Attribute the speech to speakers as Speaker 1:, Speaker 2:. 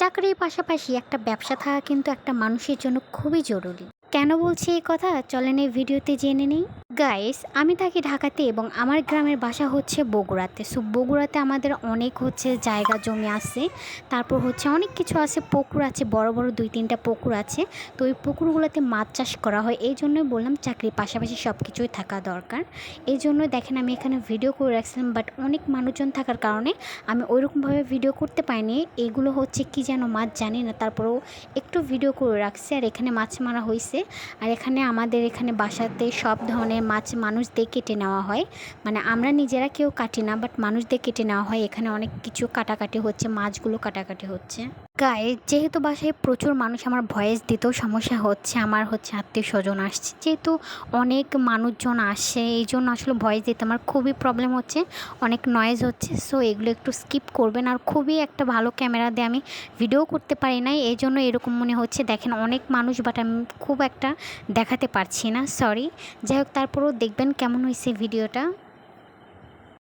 Speaker 1: চাকরির পাশাপাশি একটা ব্যবসা থাকা কিন্তু একটা মানুষের জন্য খুবই জরুরি। কেন বলছি এই কথা চলেন এই ভিডিওতে জেনে নিই। গাইস, আমি থাকি ঢাকাতে এবং আমার গ্রামের বাসা হচ্ছে বগুড়াতে। সো বগুড়াতে আমাদের অনেক জায়গা জমি আছে, তারপর অনেক কিছু আছে, পুকুর আছে, বড় বড় 2-3টা পুকুর আছে। তো ওই পুকুরগুলোতে মাছ চাষ করা হয়। এই জন্যই বললাম চাকরির পাশাপাশি সব কিছুই থাকা দরকার। এই জন্য দেখেন আমি এখানে ভিডিও করে রাখছিলাম, বাট অনেক মানুষজন থাকার কারণে আমি ওইরকমভাবে ভিডিও করতে পারিনি। এগুলো কী যেন মাছ জানি না, তারপরেও একটু ভিডিও করে রাখছি। আর এখানে মাছ মারা হয়েছে। আর এখানে আমাদের এখানে বাসাতে সব ধরনের মাছ মানুষ দিয়ে কেটে নেওয়া হয়। মানে আমরা নিজেরা কেউ কাটি না, বাট মানুষ দিয়ে কেটে নেওয়া হয়। এখানে অনেক কিছু কাটাকাটি হচ্ছে, মাছগুলো কাটাকাটি হচ্ছে। গায়ে যেহেতু বাসায় প্রচুর মানুষ, আমার ভয়েস দিতেও সমস্যা হচ্ছে। আমার আত্মীয় স্বজন আসছে, যেহেতু অনেক মানুষজন আসে, এই জন্য আসলে ভয়েস দিতে আমার খুবই প্রবলেম হচ্ছে, অনেক নয়েজ হচ্ছে। সো এগুলো একটু স্কিপ করবেন। আর খুবই একটা ভালো ক্যামেরা দিয়ে আমি ভিডিও করতে পারি নাই, এই জন্য এরকম মনে হচ্ছে। দেখেন অনেক মানুষ, বাট আমি খুব একটা দেখাতে পারছি না, সরি। যাই হোক, তারপরেও দেখবেন কেমন হয়েছে ভিডিওটা।